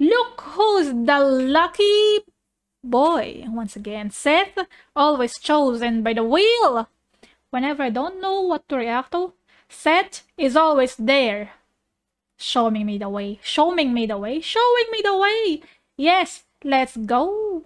Look who's the lucky boy. Once again, Seth, always chosen by the wheel. Whenever I don't know what to react to, Seth is always there. Showing me the way. Showing me the way. Showing me the way. Yes, let's go.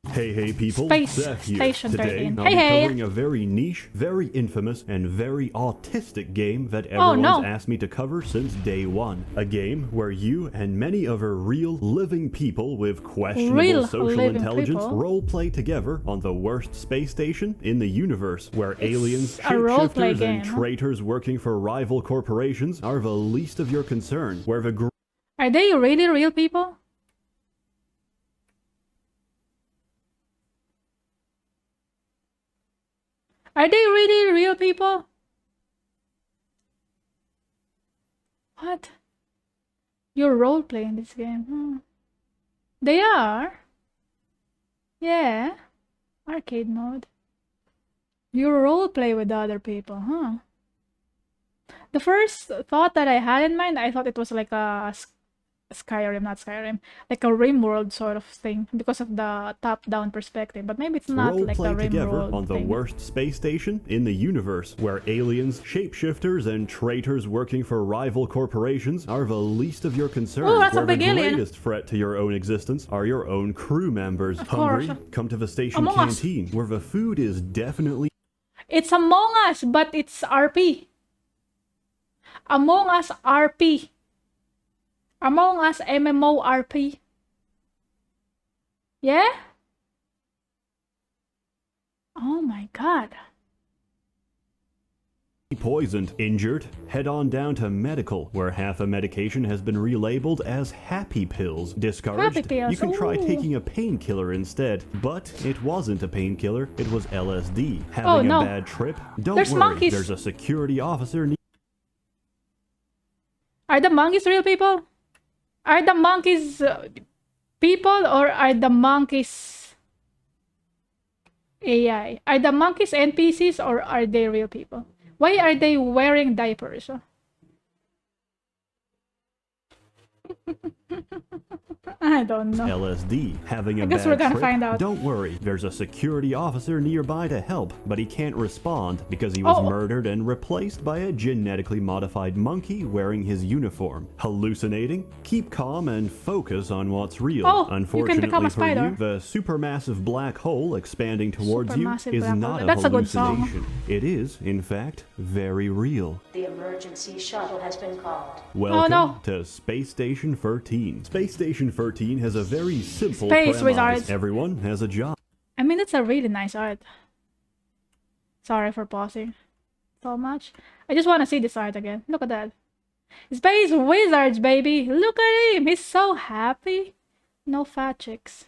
Hey people, Sseth here. Station Today, 13. I'll be covering a very niche, very infamous, and very autistic game that everyone's asked me to cover since day one. A game where you and many other real, living people with questionable social intelligence roleplay together on the worst space station in the universe, where aliens, shapeshifters, and traitors working for rival corporations are the least of your concern, where the Are they really real people? Are they really real people? What? You're roleplaying this game. They are? Yeah. Arcade mode. You roleplay with other people, huh? The first thought that I had in mind, I thought it was like a Skyrim, not Skyrim, like a RimWorld sort of thing because of the top-down perspective, but maybe it's not like the RimWorld on the worst space station in the universe, where aliens, shapeshifters, and traitors working for rival corporations are the least of your concerns. Oh, that's where a big the alien. greatest threat to your own existence are your own crew members. Of Hungry? course. Come to the station Among Us. canteen, where the food is definitely... It's Among Us, but it's RP. Among Us RP. Among Us MMORP. Yeah? Oh my god. Poisoned, injured, head on down to medical, where half a medication has been relabeled as happy pills. Discouraged? Happy pills. You can try Ooh. taking a painkiller instead, but it wasn't a painkiller, it was LSD. Having a bad trip? Don't There's worry, monkeys. there's a security officer. Are the monkeys real people? Are the monkeys people, or are the monkeys AI? Are the monkeys NPCs, or are they real people? Why are they wearing diapers? I don't know. LSD. Having a I guess bad we're gonna trip? find out. Don't worry, there's a security officer nearby to help, but he can't respond because he was murdered and replaced by a genetically modified monkey wearing his uniform. Hallucinating? Keep calm and focus on what's real. Unfortunately for you, the supermassive black hole expanding towards you is not a hallucination. It is, in fact, very real. The emergency shuttle has been called. Welcome to Space Station 13. Space Station 13 has a very simple Space premise. wizards. Everyone has a job. I mean, it's a really nice art. Sorry for pausing so much. I just want to see this art again. Look at that. Space wizards, baby. Look at him. He's so happy. No fat chicks.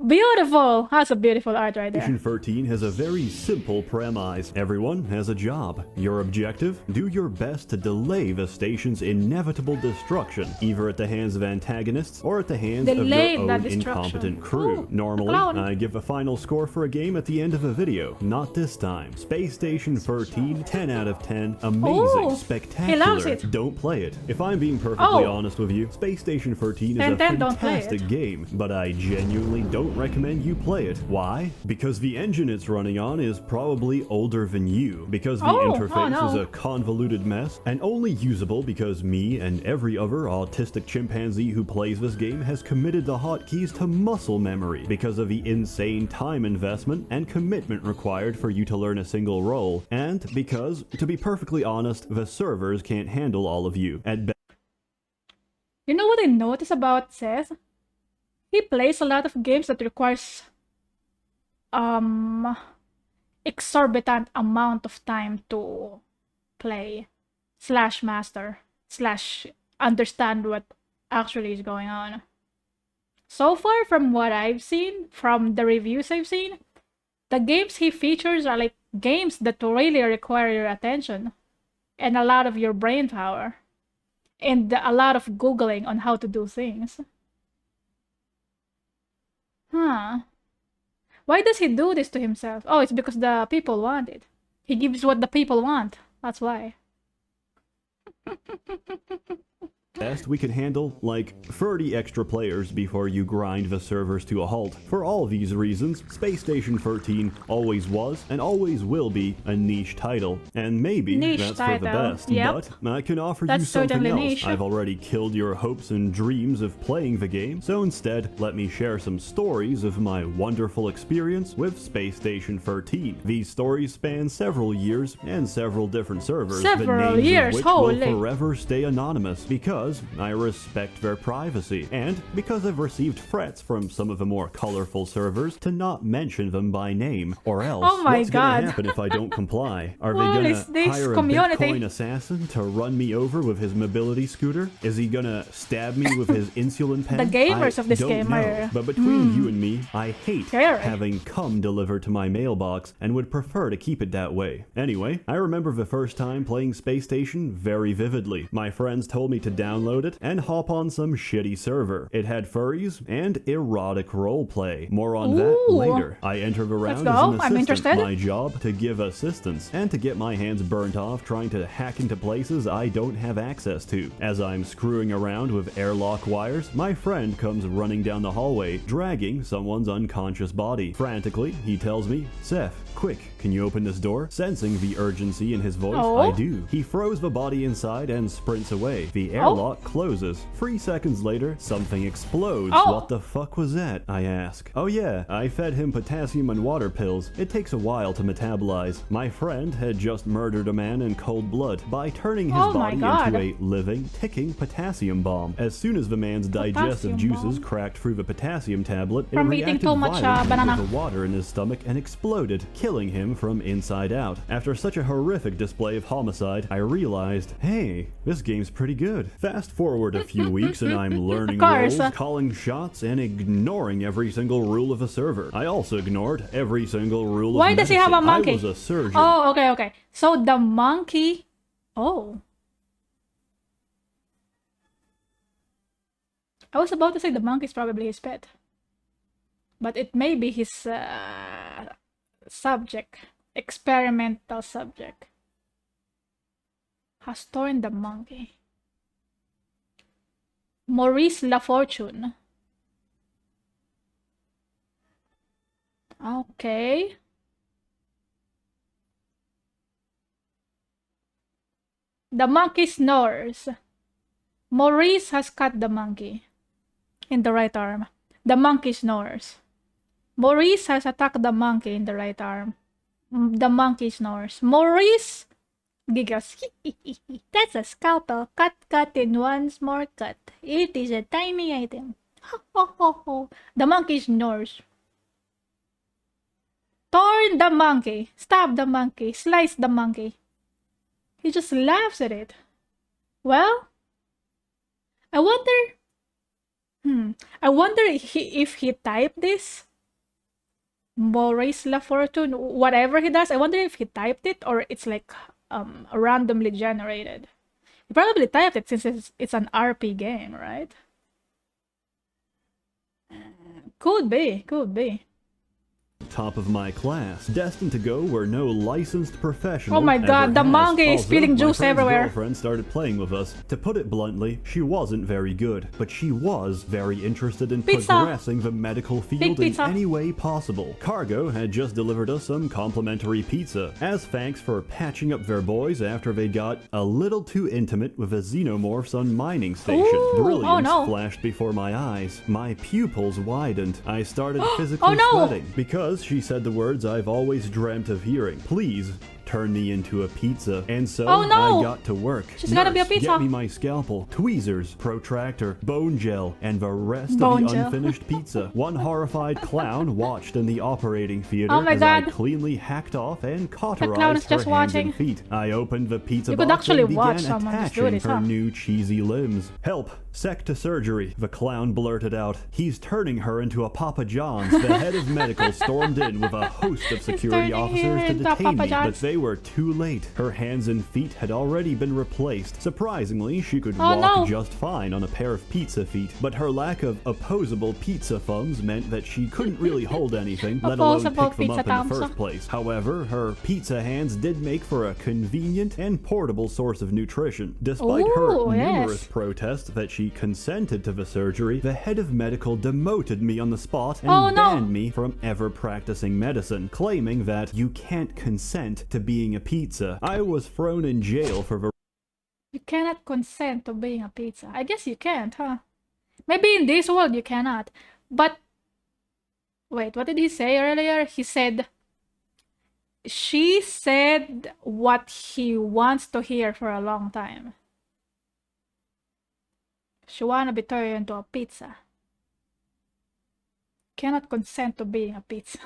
Beautiful! That's a beautiful art right there. Station 13 has a very simple premise. Everyone has a job. Your objective? Do your best to delay the station's inevitable destruction, either at the hands of antagonists or at the hands of your own incompetent crew. Normally, I give a final score for a game at the end of a video. Not this time. Space Station 13, 10 out of 10. Amazing, spectacular. Don't play it. If I'm being perfectly honest with you, Space Station 13 is a fantastic game, but I genuinely don't recommend you play it. Why? Because the engine it's running on is probably older than you, because the interface is a convoluted mess, and only usable because me and every other autistic chimpanzee who plays this game has committed the hotkeys to muscle memory because of the insane time investment and commitment required for you to learn a single role, and because, to be perfectly honest, the servers can't handle all of you. You know what I noticed about Sseth? He plays a lot of games that requires exorbitant amount of time to play / master / understand what actually is going on. So far, from what I've seen, from the reviews I've seen, the games he features are like games that really require your attention and a lot of your brain power and a lot of Googling on how to do things. Huh. Why does he do this to himself? Oh, it's because the people want it. He gives what the people want. That's why. Best we can handle like 30 extra players before you grind the servers to a halt. For all these reasons, Space Station 13 always was and always will be a niche title. And maybe Niche that's title. for the best, Yep. but I can offer That's you something certainly else. niche. I've already killed your hopes and dreams of playing the game, so instead let me share some stories of my wonderful experience with Space Station 13. These stories span several years and several different servers, Several the names years, of which holy. will forever stay anonymous because I respect their privacy, and because I've received threats from some of the more colorful servers to not mention them by name, or else Oh my what's God. gonna happen if I don't comply? Are they Well, gonna is this hire community? a Bitcoin assassin to run me over with his mobility scooter? Is he gonna stab me with his insulin pen? The gamers I of this don't game know. are- But between you and me, I hate Scary. having cum delivered to my mailbox and would prefer to keep it that way. Anyway, I remember the first time playing Space Station very vividly. My friends told me to download it and hop on some shitty server. It had furries and erotic roleplay. More on that Ooh. later. I enter the round go. as an I'm assistant. interested. My job to give assistance and to get my hands burnt off trying to hack into places I don't have access to. As I'm screwing around with airlock wires, my friend comes running down the hallway, dragging someone's unconscious body. Frantically, he tells me, "Sseth, quick, can you open this door?" Sensing the urgency in his voice, Oh. I do. He throws the body inside and sprints away. The airlock closes. 3 seconds later, something explodes. Oh. What the fuck was that? I ask. Oh yeah, I fed him potassium and water pills. It takes a while to metabolize. My friend had just murdered a man in cold blood by turning his Oh my body God. into a living, ticking potassium bomb. As soon as the man's digestive Potassium juices bomb? cracked through the potassium tablet, it From eating reacted too much, violently banana. with the water in his stomach and exploded, killing him from inside out. After such a horrific display of homicide, I realized, hey, this game's pretty good. Fast forward a few weeks and I'm learning course. roles, calling shots, and ignoring every single rule of the server. I also ignored every single rule Why of does he have a medicine. monkey? I was a surgeon. Oh, okay, okay. So the monkey... Oh. I was about to say the monkey is probably his pet. But it may be his subject. Experimental subject. Has torn the monkey. Maurice LaFortune. Okay. The monkey snores. Maurice has cut the monkey in the right arm. The monkey snores. Maurice has attacked the monkey in the right arm. The monkey snores. Maurice giggles. That's a scalpel. Cut in one more cut. It is a tiny item. The monkey snores. Torn the monkey. Stab the monkey. Slice the monkey. He just laughs at it. Well, I wonder if he typed this. Maurice LaFortune, whatever he does, I wonder if he typed it or it's like randomly generated. He probably typed it since it's an RP game, right? Could be. Top of my class, destined to go where no licensed professional. Oh my God, ever the has. monkey is Also, spilling my juice friend's everywhere. Girlfriend started playing with us. To put it bluntly, she wasn't very good, but she was very interested in Pizza. progressing the medical Big field in pizza. any way possible. Cargo had just delivered us some complimentary pizza, as thanks for patching up their boys after they got a little too intimate with the xenomorphs on mining station. Ooh, Brilliance oh no. flashed before my eyes. My pupils widened. I started physically Oh no. sweating because she said the words I've always dreamt of hearing. Please turn me into a pizza. And so Oh, no. I got to work. She's gotta be a Nurse, pizza. Get me my scalpel, tweezers, protractor, bone gel, and the rest Bone of the gel. unfinished pizza. One horrified clown watched in the operating theater Oh my as I God. cleanly hacked off and clown is cauterized her just hands watching. and feet. I opened the pizza You could box actually and watch began someone just do attaching this, her huh? new cheesy limbs. Help! Sec to surgery, the clown blurted out. He's turning her into a Papa John's. The head of medical stormed in with a host of security turning her officers to into a detain Papa me, but John's. they they were too late. Her hands and feet had already been replaced. Surprisingly, she could Oh, walk no. just fine on a pair of pizza feet, but her lack of opposable pizza thumbs meant that she couldn't really hold anything, let alone Opposable pick them pizza up in the thumbs. first place. However, her pizza hands did make for a convenient and portable source of nutrition. Despite her Ooh, numerous yes. protests that she consented to the surgery, the head of medical demoted me on the spot and Oh, no. banned me from ever practicing medicine, claiming that you can't consent to being a pizza. I was thrown in jail for You cannot consent to being a pizza. I guess you can't, huh? Maybe in this world you cannot. But wait, what did he say earlier? He said she said what he wants to hear for a long time. She wanna be turned into a pizza. Cannot consent to being a pizza.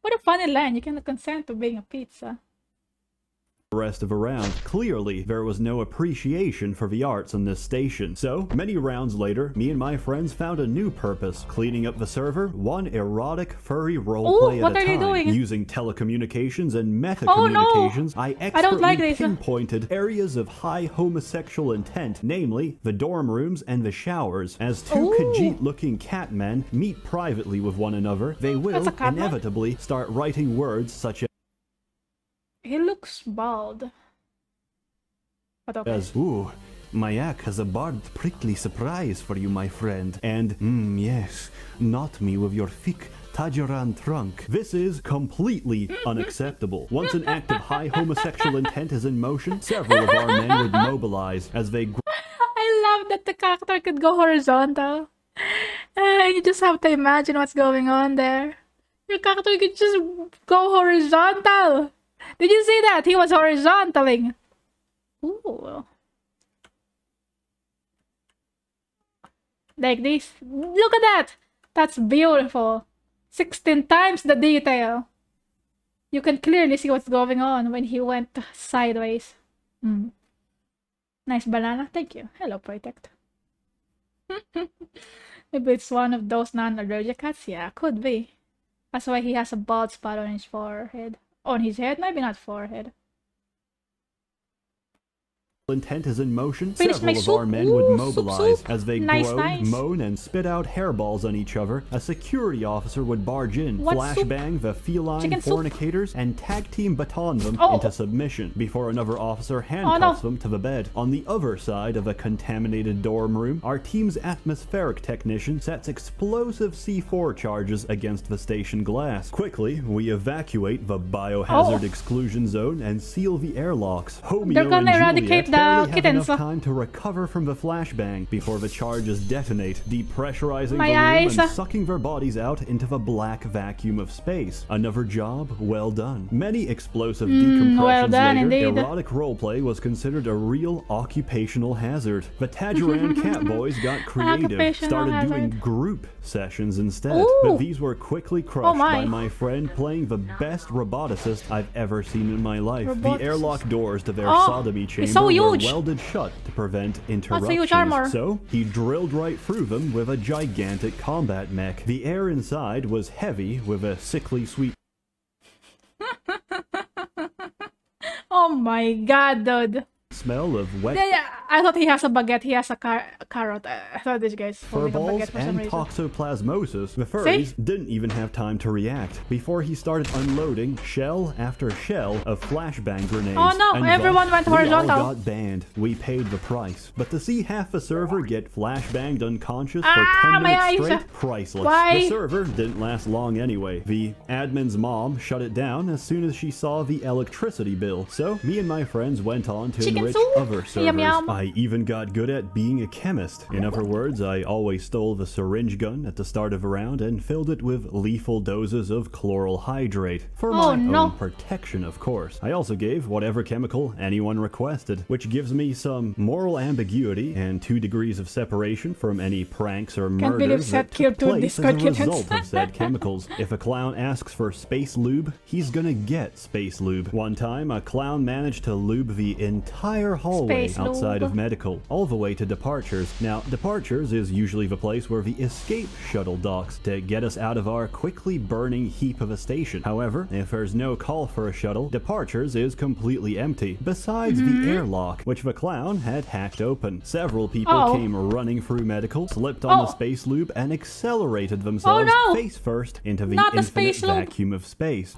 What a funny line. You cannot consent to being a pizza. rest of a round. Clearly, there was no appreciation for the arts on this station. So, many rounds later, me and my friends found a new purpose, cleaning up the server, one erotic, furry roleplay what at a are you time. doing? Using telecommunications and Oh, no! metacommunications, I I don't like expertly this. pinpointed areas of high homosexual intent, namely the dorm rooms and the showers. As two Ooh. Khajiit-looking catmen meet privately with one another, they will That's a catman? inevitably start writing words such He looks bald. But okay. as, "Ooh, Mayak has a barbed prickly surprise for you, my friend," and, yes, knot me with your thick Tajaran trunk." This is completely unacceptable. Once an act of high homosexual intent is in motion, several of our men would mobilize as they I love that the character could go horizontal. You just have to imagine what's going on there. Your character could just go horizontal. Did you see that? He was horizontaling. Ooh. Like this. Look at that. That's beautiful. 16 times the detail. You can clearly see what's going on when he went sideways. Nice banana. Thank you. Hello, Protect. Maybe it's one of those non-allergic cats. Yeah, could be. That's why he has a bald spot on his forehead. On his head? Maybe not forehead. intent is in motion, Finish my several of soup. our men Ooh, would soup, mobilize. soup. As they Nice, groan, nice. moan, and spit out hairballs on each other, a security officer would barge in, What soup? flashbang the feline Chicken soup? fornicators, and tag team baton them Oh. into submission, before another officer Oh, handcuffs no. them to the bed. On the other side of a contaminated dorm room, our team's atmospheric technician sets explosive C4 charges against the station glass. Quickly, we evacuate the biohazard Oh. exclusion zone and seal the airlocks. Homeo They're gonna and eradicate Juliet the barely have kittens. enough time to recover from the flashbang before the charges detonate, depressurizing My the room eyes. and sucking their bodies out into the black vacuum of space. Another job well done. Many explosive decompressions well done later, indeed. erotic roleplay was considered a real occupational hazard. The Tajaran Cat Boys got creative, Occupational started doing hazard. group sessions instead, Ooh. but these were quickly crushed my. by my friend playing the best roboticist I've ever seen in my life. Roboticist. The airlock doors to their Oh, sodomy it's chamber so were huge. welded shut to prevent interruptions. huge armor. So he drilled right through them with a gigantic combat mech. The air inside was heavy with a sickly sweet Oh my god, dude. smell of wet Yeah, I thought he has a baguette. He has a carrot. I thought this guy's holding a furballs baguette for some and reason. toxoplasmosis. The furries didn't even have time to react before he started unloading shell after shell of flashbang grenades. Oh no, and everyone thus, went we all horizontal. got banned. We paid the price. But to see half the server get flashbanged unconscious Ah, for 10 my minutes eyes. straight, priceless. Why? The server didn't last long anyway. The admin's mom shut it down as soon as she saw the electricity bill. So me and my friends went on to Chicken enrich soup? other servers. Yum, yum. I even got good at being a chemist. In other words, I always stole the syringe gun at the start of a round and filled it with lethal doses of chloral hydrate. For Oh, my no. own protection, of course. I also gave whatever chemical anyone requested, which gives me some moral ambiguity and 2 degrees of separation from any pranks or Can't believe murders Sseth that killed took 2 place as a Discord kittens. result of said chemicals. If a clown asks for space lube, he's gonna get space lube. One time, a clown managed to lube the entire entire hallway Space outside lobe. of medical, all the way to departures. Now, departures is usually the place where the escape shuttle docks to get us out of our quickly burning heap of a station. However, if there's no call for a shuttle, departures is completely empty, besides the airlock, which the clown had hacked open. Several people came running through medical, slipped on the space loop, and accelerated themselves face first into the Not the infinite space loop. vacuum of space.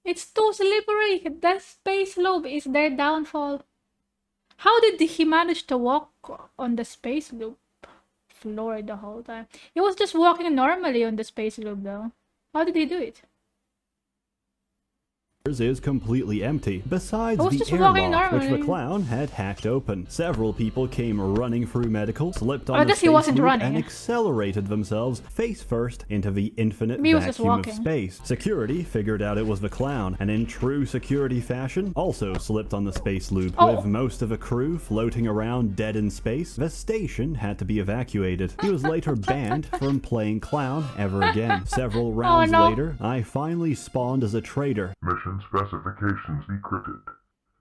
It's too slippery. The space loop is their downfall. How did he manage to walk on the space loop floor the whole time? He was just walking normally on the space loop though. How did he do it? Is completely empty, besides I was the just walking airlock, which the normally. clown had hacked open. Several people came running through medical, slipped on I the guess he space wasn't loop, running. and accelerated themselves face first into the infinite He was just vacuum of walking. space. Security figured out it was the clown, and in true security fashion, also slipped on the space loop. With most of the crew floating around dead in space, the station had to be evacuated. He was later banned from playing clown ever again. Several rounds later, I finally spawned as a traitor. Mission specifications decrypted.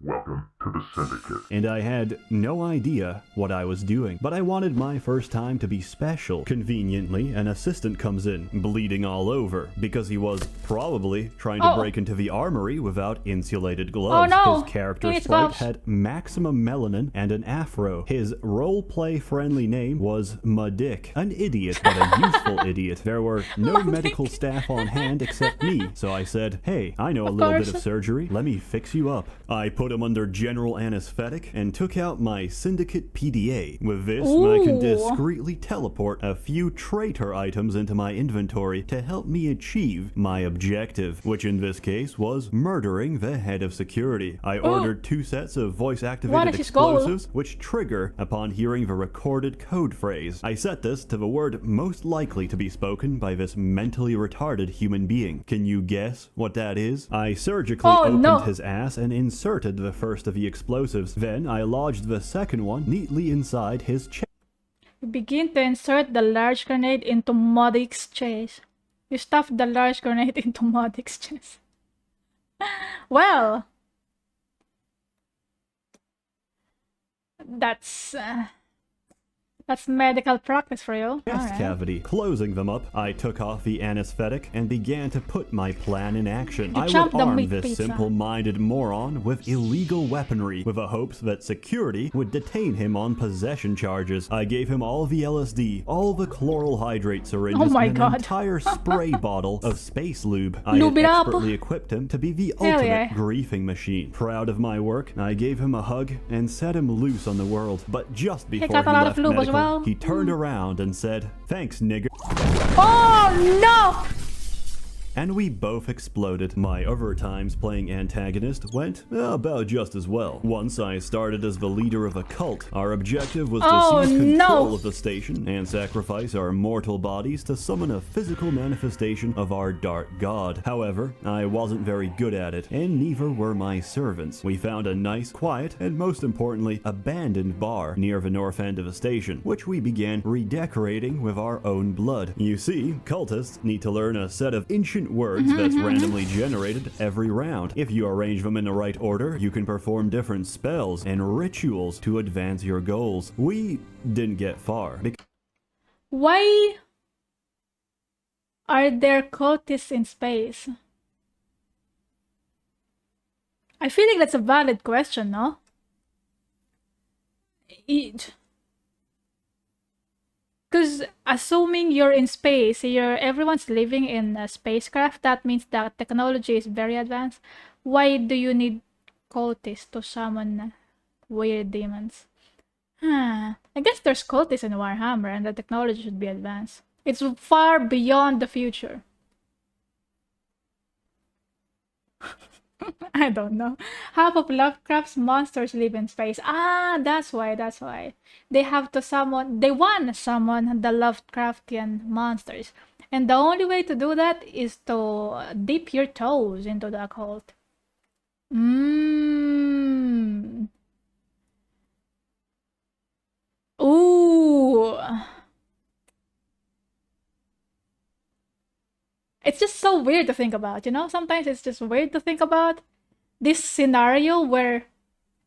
Welcome to the Syndicate. And I had no idea what I was doing, but I wanted my first time to be special. Conveniently, an assistant comes in, bleeding all over, because he was probably trying to break into the armory without insulated gloves. His character sprite had maximum melanin and an afro. His roleplay friendly name was Madick. An idiot, but a useful idiot. There were no medical staff on hand except me, so I said, hey, I know a little bit of surgery, let me fix you up. I put him under general anesthetic and took out my syndicate PDA. With this, I can discreetly teleport a few traitor items into my inventory to help me achieve my objective, which in this case was murdering the head of security. I ordered 2 sets of voice-activated explosives, which trigger upon hearing the recorded code phrase. I set this to the word most likely to be spoken by this mentally retarded human being. Can you guess what that is? I surgically opened his ass and inserted the first of the explosives. Then I lodged the second one neatly inside his chest. You begin to insert the large grenade into Modick's chest. You stuff the large grenade into Modick's chest. Well, that's medical practice for you. Chest cavity. Closing them up, I took off the anesthetic and began to put my plan in action. I would arm this simple-minded moron with illegal weaponry with the hopes that security would detain him on possession charges. I gave him all the LSD, all the chloral hydrate syringes, and an entire spray bottle of space lube. I had expertly equipped him to be the ultimate griefing machine. Proud of my work, I gave him a hug and set him loose on the world. But just before he left medical, he turned around and said, "Thanks, nigger." Oh no! And we both exploded. My other times playing antagonist went about just as well. Once I started as the leader of a cult. Our objective was to seize control of the station and sacrifice our mortal bodies to summon a physical manifestation of our dark god. However, I wasn't very good at it, and neither were my servants. We found a nice, quiet, and most importantly, abandoned bar near the north end of the station, which we began redecorating with our own blood. You see, cultists need to learn a set of ancient words that's randomly generated every round. If you arrange them in the right order, you can perform different spells and rituals to advance your goals. We didn't get far. Why are there cultists in space? I feel like that's a valid question, no? Because assuming you're in space, everyone's living in a spacecraft, that means that technology is very advanced. Why do you need cultists to summon weird demons? I guess there's cultists in Warhammer and the technology should be advanced. It's far beyond the future. I don't know. Half of Lovecraft's monsters live in space. Ah, that's why. They want to summon the Lovecraftian monsters. And the only way to do that is to dip your toes into the occult. Ooh. It's just so weird to think about, you know? Sometimes it's just weird to think about this scenario where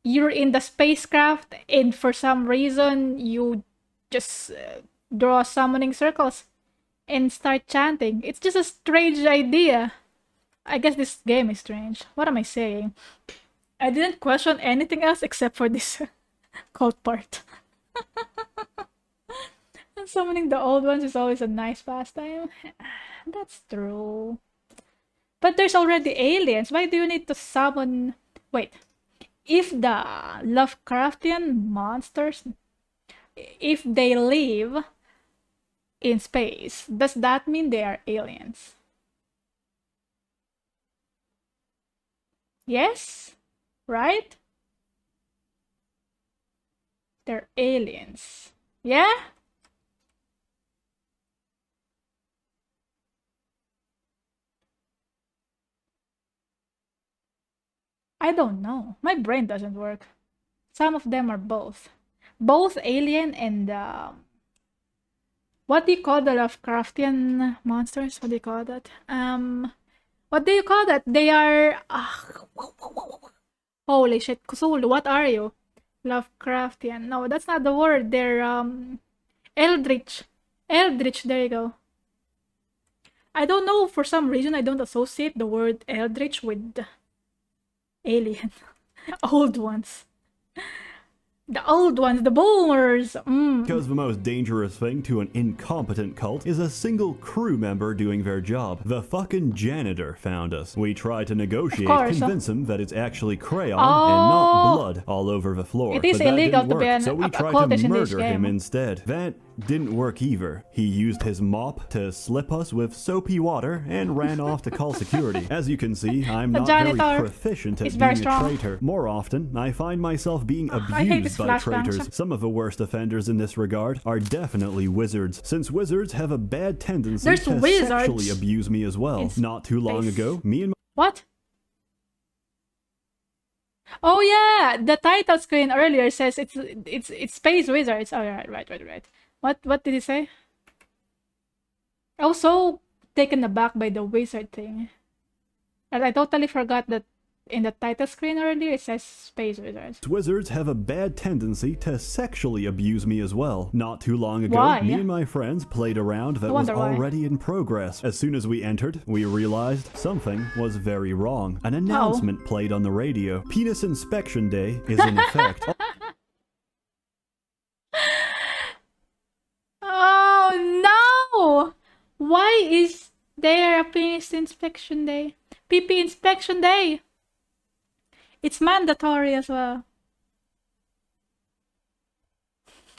you're in the spacecraft and for some reason you just draw summoning circles and start chanting. It's just a strange idea. I guess this game is strange. What am I saying? I didn't question anything else except for this cult part. Summoning the old ones is always a nice pastime. That's true. But there's already aliens. Why do you need to summon... Wait. If the Lovecraftian monsters, if they live in space, does that mean they are aliens? Yes? Right? They're aliens. Yeah? I don't know. My brain doesn't work. Some of them are both. Both alien and what do you call the Lovecraftian monsters? What do you call that? What do you call that? They are holy shit, Cthulhu, what are you? Lovecraftian. No, that's not the word. They're Eldritch. Eldritch, there you go. I don't know, for some reason I don't associate the word Eldritch with alien. Old ones. The old ones, the boomers. Because the most dangerous thing to an incompetent cult is a single crew member doing their job. The fucking janitor found us. We tried to negotiate, convince him that it's actually crayon and not blood all over the floor. It is but that illegal didn't to work, be an so we tried occultist to in this murder him game. instead. That didn't work either. He used his mop to slip us with soapy water and ran off to call security. As you can see, I'm not very proficient at being a traitor. More often, I find myself being abused by traitors. Some of the worst offenders in this regard are definitely wizards, since wizards have a bad tendency to sexually abuse me as well. Not too long ago, me and my... What? Oh yeah, the title screen earlier says it's space wizards. Oh right. What did he say? I was so taken aback by the wizard thing. And I totally forgot that in the title screen earlier it says space wizards. Wizards have a bad tendency to sexually abuse me as well. Not too long ago, me and my friends played a round that was already in progress. As soon as we entered, we realized something was very wrong. An announcement played on the radio. Penis Inspection Day is in effect. Oh no! Why is there a penis inspection day? PP inspection day! It's mandatory as well.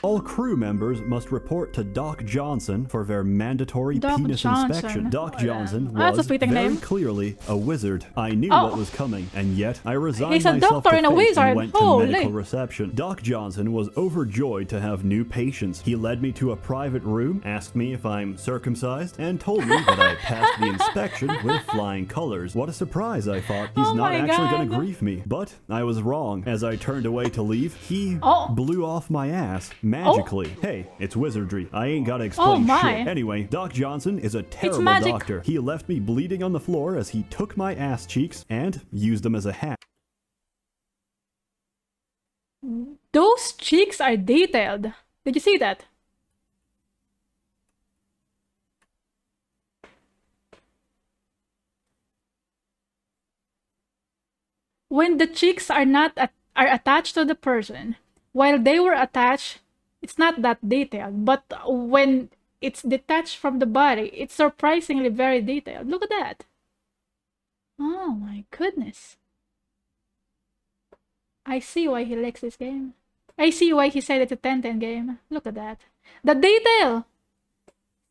All crew members must report to Doc Johnson for their mandatory penis inspection. Doc Johnson was very clearly a wizard. I knew what was coming, and yet I resigned myself to fate and went to medical reception. Doc Johnson was overjoyed to have new patients. He led me to a private room, asked me if I'm circumcised, and told me that I passed the inspection with flying colors. What a surprise, I thought. He's not actually going to grief me. But I was wrong. As I turned away to leave, he blew off my ass. Magically. Hey, it's wizardry. I ain't gotta explain shit. Anyway, Doc Johnson is a terrible doctor. He left me bleeding on the floor as he took my ass cheeks and used them as a hat. Those cheeks are detailed. Did you see that? When the cheeks are not are attached to the person, while they were attached, it's not that detailed, but when it's detached from the body, it's surprisingly very detailed. Look at that. Oh my goodness. I see why he likes this game. I see why he said it's a 10-10 game. Look at that. The detail!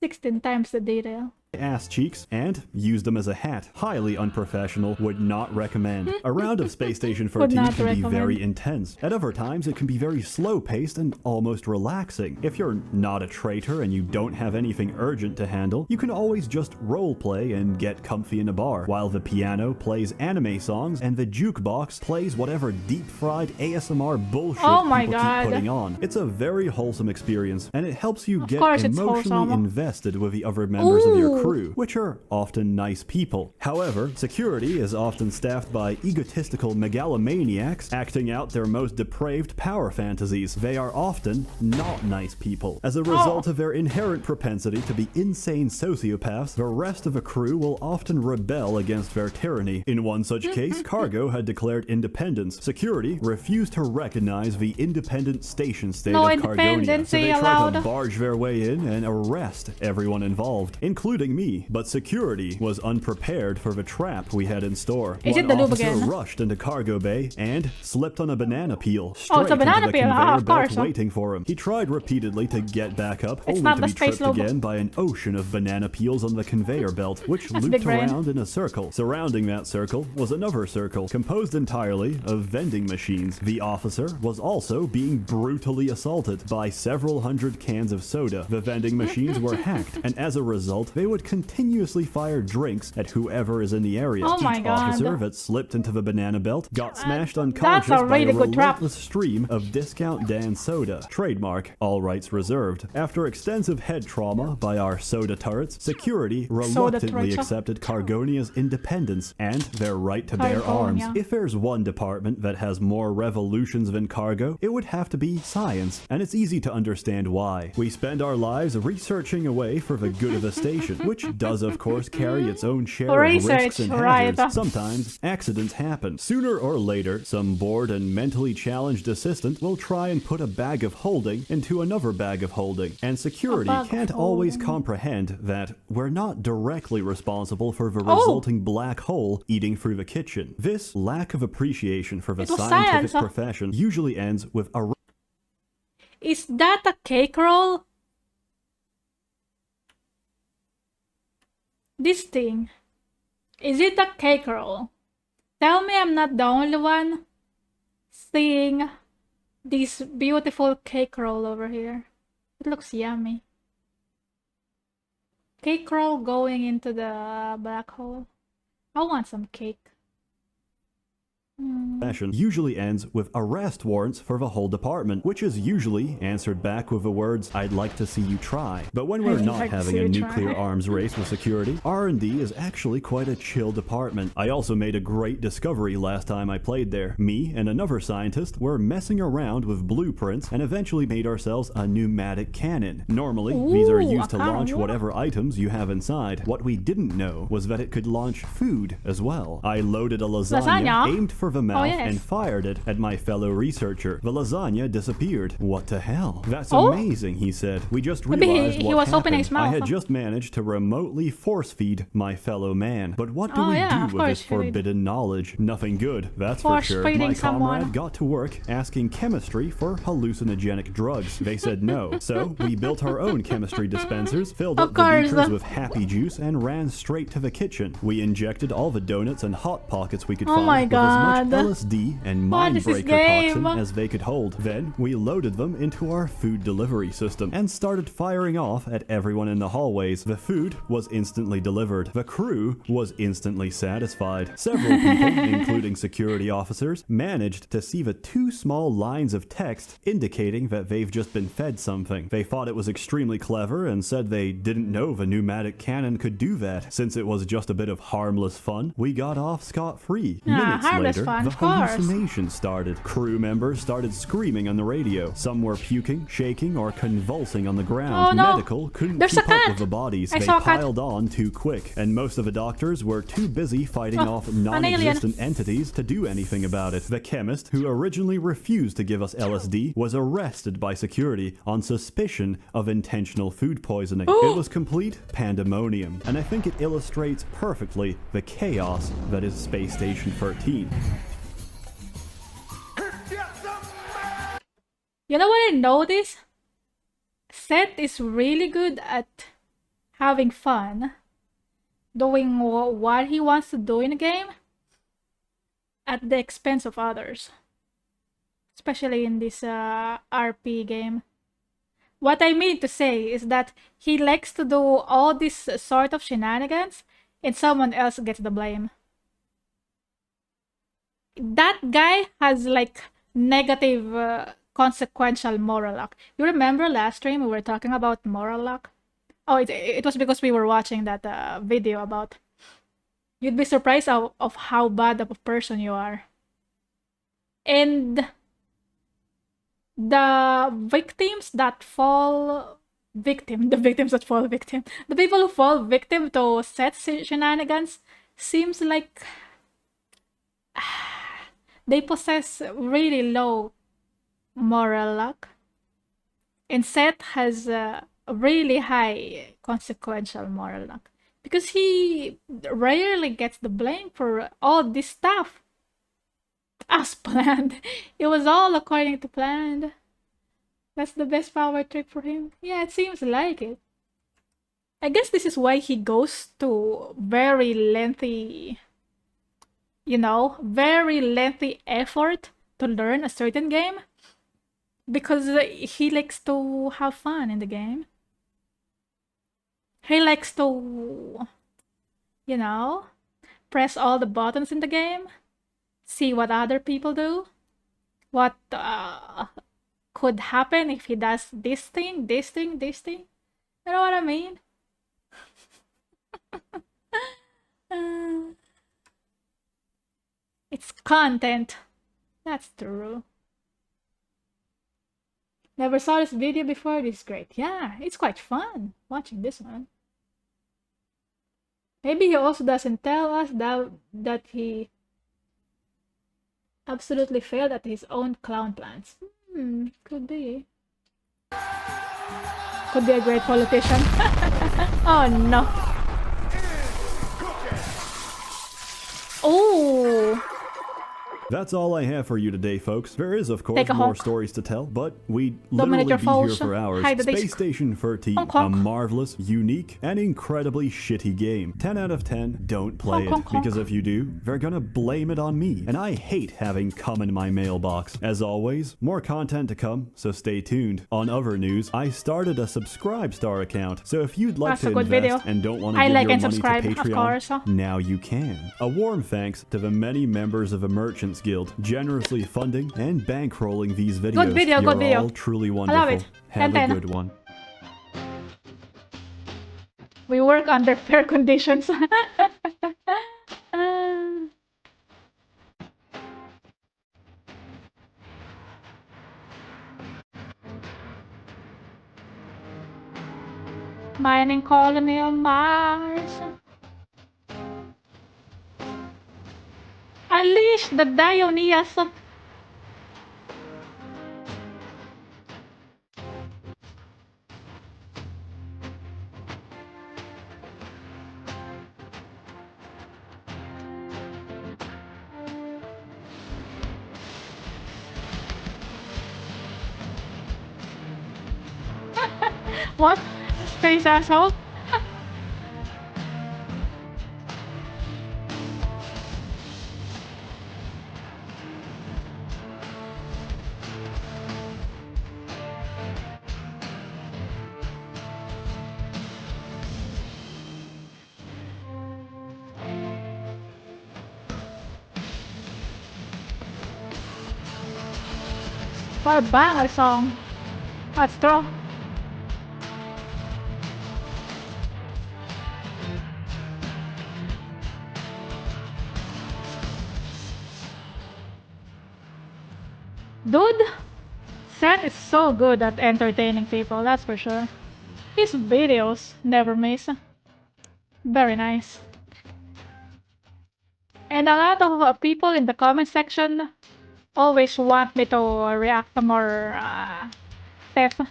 16 times the detail. Ass cheeks and used them as a hat. Highly unprofessional, would not recommend. A round of Space Station 13 can be very intense. At other times, it can be very slow-paced and almost relaxing. If you're not a traitor and you don't have anything urgent to handle, you can always just roleplay and get comfy in a bar, while the piano plays anime songs and the jukebox plays whatever deep-fried ASMR bullshit people keep putting on. It's a very wholesome experience, and it helps you get emotionally invested with the other members of your crew. crew, which are often nice people. However, security is often staffed by egotistical megalomaniacs acting out their most depraved power fantasies. They are often not nice people. As a result of their inherent propensity to be insane sociopaths, the rest of a crew will often rebel against their tyranny. In one such case, cargo had declared independence. Security refused to recognize the independent station state of Cargonia, so they tried to barge their way in and arrest everyone involved, including me. But security was unprepared for the trap we had in store. One officer rushed into cargo bay and slipped on a banana peel straight into the conveyor belt waiting for him. He tried repeatedly to get back up, only to be tripped again by an ocean of banana peels on the conveyor belt, which looped around in a circle. Surrounding that circle was another circle, composed entirely of vending machines. The officer was also being brutally assaulted by several hundred cans of soda. The vending machines were hacked, and as a result, they would continuously fire drinks at whoever is in the area. Each officer that slipped into the banana belt got smashed unconscious by a relentless stream of Discount Dan soda. Trademark, all rights reserved. After extensive head trauma by our soda turrets, security reluctantly accepted Cargonia's independence and their right to bear arms. If there's one department that has more revolutions than cargo, it would have to be science, and it's easy to understand why. We spend our lives researching away for the good of the station, which does of course carry its own share of risks and hazards. Sometimes accidents happen. Sooner or later, some bored and mentally challenged assistant will try and put a bag of holding into another bag of holding, and security can't always comprehend that we're not directly responsible for the resulting black hole eating through the kitchen. This lack of appreciation for the scientific profession usually ends with a... Is that a cake roll? This thing. Is it a cake roll? Tell me I'm not the only one seeing this beautiful cake roll over here. It looks yummy. Cake roll going into the black hole. I want some cake. Usually ends with arrest warrants for the whole department, which is usually answered back with the words, "I'd like to see you try." But when we're not having a nuclear arms race with security, R&D is actually quite a chill department. I also made a great discovery last time I played there. Me and another scientist were messing around with blueprints and eventually made ourselves a pneumatic cannon. Normally, these are used to launch whatever items you have inside. What we didn't know was that it could launch food as well. I loaded a lasagna aimed for the mouth and fired it at my fellow researcher. The lasagna disappeared. What the hell? That's amazing, he said. We just realized what happened. I had just managed to remotely force feed my fellow man. But what do we do with this forbidden knowledge? Nothing good, that's for sure. My comrade got to work asking chemistry for hallucinogenic drugs. They said no. So we built our own chemistry dispensers, filled up the beakers with happy juice, and ran straight to the kitchen. We injected all the donuts and hot pockets we could find with as much LSD and mindbreaker toxin as they could hold. Then we loaded them into our food delivery system and started firing off at everyone in the hallways. The food was instantly delivered. The crew was instantly satisfied. Several people, including security officers, managed to see the 2 small lines of text indicating that they've just been fed something. They thought it was extremely clever and said they didn't know the pneumatic cannon could do that. Since it was just a bit of harmless fun, we got off scot-free. Minutes later, the hallucination started. Crew members started screaming on the radio. Some were puking, shaking, or convulsing on the ground. Medical couldn't keep up with the bodies. They piled on too quick, and most of the doctors were too busy fighting off non-existent entities to do anything about it. The chemist, who originally refused to give us LSD, was arrested by security on suspicion of intentional food poisoning. It was complete pandemonium, and I think it illustrates perfectly the chaos that is Space Station 13. You know what I noticed? Sseth is really good at having fun, doing what he wants to do in a game at the expense of others, especially in this RP game. What I mean to say is that he likes to do all this sort of shenanigans and someone else gets the blame. That guy has like negative consequential moral luck. You remember last stream we were talking about moral luck? Oh, it was because we were watching that video about. You'd be surprised of how bad of a person you are. And the victims that fall victim, the victims that fall victim, the people who fall victim to Seth's shenanigans seems like they possess really low moral luck. And Seth has a really high consequential moral luck because he rarely gets the blame for all this stuff. As planned. It was all according to plan. That's the best power trick for him. Yeah, it seems like it. I guess this is why he goes to very lengthy, very lengthy effort to learn a certain game. Because he likes to have fun in the game. He likes to, press all the buttons in the game. See what other people do. What could happen if he does this thing, this thing, this thing. You know what I mean? It's content. That's true. Never saw this video before. This is great. Yeah, it's quite fun watching this one. Maybe he also doesn't tell us that he absolutely failed at his own clown plans. Could be. Could be a great politician. Oh no. Oh. That's all I have for you today, folks. There is, of course, Take a more honk. stories to tell, but we'd Dominate literally your be here foes. for hours. Hide the Space disc. Station 13, Honk, a honk. marvelous, unique, and incredibly shitty game. 10 out of 10, don't play Honk, it, honk, honk. because if you do, they're gonna blame it on me, and I hate having cum in my mailbox. As always, more content to come, so stay tuned. On other news, I started a Subscribe Star account, so if you'd like That's a to good invest video. and don't want to I give like your and money subscribe, to of Patreon, course. now you can. A warm thanks to the many members of the Merchants Guild, generously funding and bankrolling these videos. Good video, You're good video. all truly I wonderful. love it. Have 10. a good one. We work under fair conditions. Mining colony on Mars. Unleash the Dionysus. What? Space asshole? What a banger song. That's true. Dude, Sseth is so good at entertaining people, that's for sure. His videos never miss. Very nice. And a lot of people in the comment section always want me to react to more Sseth. Uh,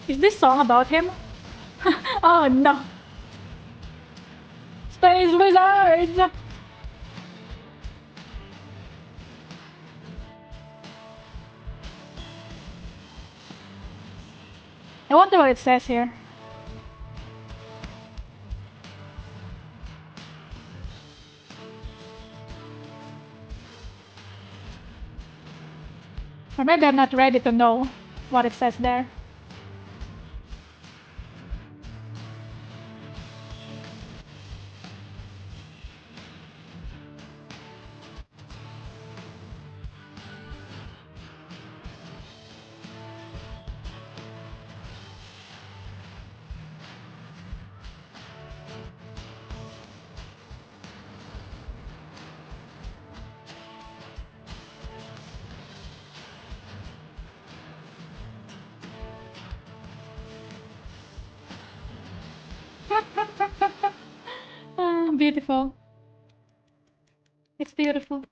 Is this song about him? Oh no! Space Wizards! I wonder what it says here. Or maybe I'm not ready to know what it says there. Beautiful. It's beautiful.